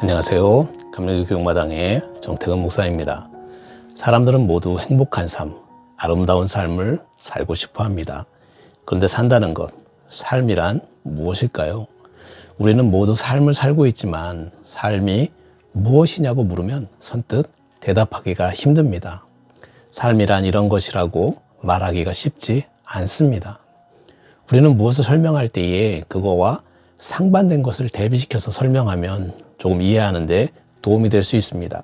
안녕하세요. 감리교 교육마당의 정태근 목사입니다. 사람들은 모두 행복한 삶, 아름다운 삶을 살고 싶어 합니다. 그런데 산다는 것, 삶이란 무엇일까요? 우리는 모두 삶을 살고 있지만 삶이 무엇이냐고 물으면 선뜻 대답하기가 힘듭니다. 삶이란 이런 것이라고 말하기가 쉽지 않습니다. 우리는 무엇을 설명할 때에 그거와 상반된 것을 대비시켜서 설명하면 조금 이해하는 데 도움이 될 수 있습니다.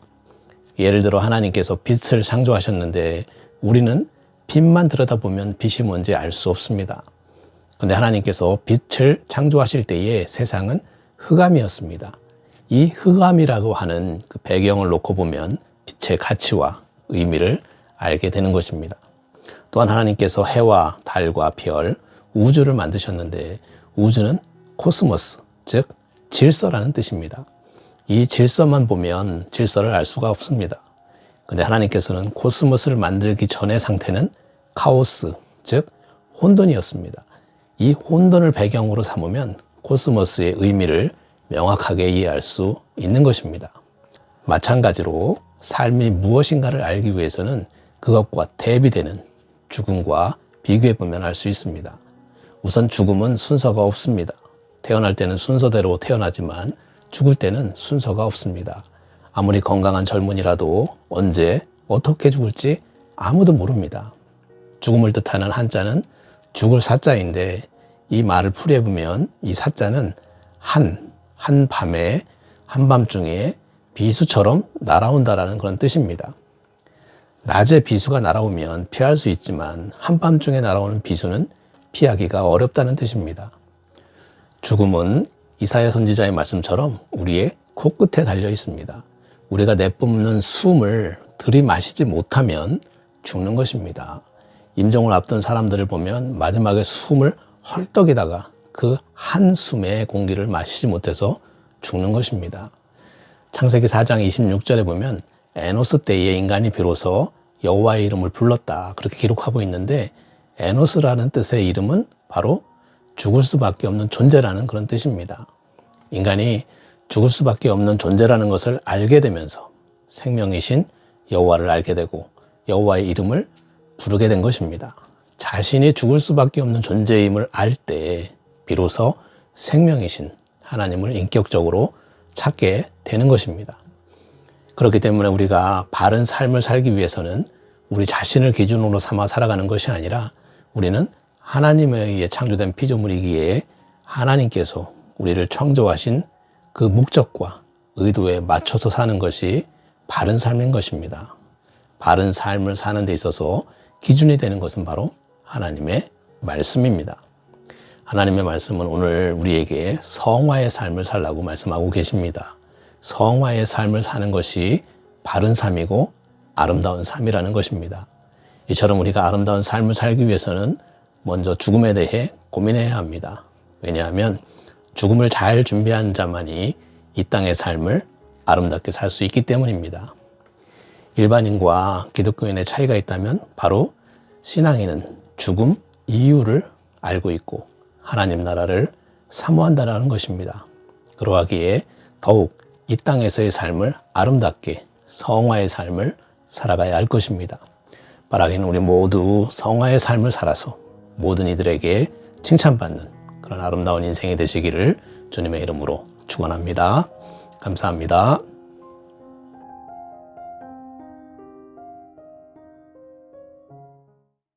예를 들어 하나님께서 빛을 창조하셨는데 우리는 빛만 들여다보면 빛이 뭔지 알 수 없습니다. 그런데 하나님께서 빛을 창조하실 때에 세상은 흑암이었습니다. 이 흑암이라고 하는 그 배경을 놓고 보면 빛의 가치와 의미를 알게 되는 것입니다. 또한 하나님께서 해와 달과 별, 우주를 만드셨는데 우주는 코스모스, 즉 질서라는 뜻입니다. 이 질서만 보면 질서를 알 수가 없습니다. 그런데 하나님께서는 코스모스를 만들기 전의 상태는 카오스, 즉 혼돈이었습니다. 이 혼돈을 배경으로 삼으면 코스모스의 의미를 명확하게 이해할 수 있는 것입니다. 마찬가지로 삶이 무엇인가를 알기 위해서는 그것과 대비되는 죽음과 비교해보면 알 수 있습니다. 우선 죽음은 순서가 없습니다. 태어날 때는 순서대로 태어나지만 죽을 때는 순서가 없습니다. 아무리 건강한 젊은이라도 언제 어떻게 죽을지 아무도 모릅니다. 죽음을 뜻하는 한자는 죽을 사자인데 이 말을 풀이해보면 이 사자는 한밤에 한밤중에 비수처럼 날아온다라는 그런 뜻입니다. 낮에 비수가 날아오면 피할 수 있지만 한밤중에 날아오는 비수는 피하기가 어렵다는 뜻입니다. 죽음은 이사야 선지자의 말씀처럼 우리의 코끝에 달려 있습니다. 우리가 내뿜는 숨을 들이마시지 못하면 죽는 것입니다. 임종을 앞둔 사람들을 보면 마지막에 숨을 헐떡이다가 그 한숨의 공기를 마시지 못해서 죽는 것입니다. 창세기 4장 26절에 보면 에노스 때에 인간이 비로소 여호와의 이름을 불렀다 그렇게 기록하고 있는데 에노스라는 뜻의 이름은 바로 죽을 수밖에 없는 존재라는 그런 뜻입니다. 인간이 죽을 수밖에 없는 존재라는 것을 알게 되면서 생명이신 여호와를 알게 되고 여호와의 이름을 부르게 된 것입니다. 자신이 죽을 수밖에 없는 존재임을 알 때 비로소 생명이신 하나님을 인격적으로 찾게 되는 것입니다. 그렇기 때문에 우리가 바른 삶을 살기 위해서는 우리 자신을 기준으로 삼아 살아가는 것이 아니라 우리는 하나님에 의해 창조된 피조물이기에 하나님께서 우리를 창조하신 그 목적과 의도에 맞춰서 사는 것이 바른 삶인 것입니다. 바른 삶을 사는 데 있어서 기준이 되는 것은 바로 하나님의 말씀입니다. 하나님의 말씀은 오늘 우리에게 성화의 삶을 살라고 말씀하고 계십니다. 성화의 삶을 사는 것이 바른 삶이고 아름다운 삶이라는 것입니다. 이처럼 우리가 아름다운 삶을 살기 위해서는 먼저 죽음에 대해 고민해야 합니다. 왜냐하면 죽음을 잘 준비한 자만이 이 땅의 삶을 아름답게 살 수 있기 때문입니다. 일반인과 기독교인의 차이가 있다면 바로 신앙인은 죽음 이유를 알고 있고 하나님 나라를 사모한다는 것입니다. 그러하기에 더욱 이 땅에서의 삶을 아름답게 성화의 삶을 살아가야 할 것입니다. 바라기는 우리 모두 성화의 삶을 살아서 모든 이들에게 칭찬받는 그런 아름다운 인생이 되시기를 주님의 이름으로 축원합니다. 감사합니다.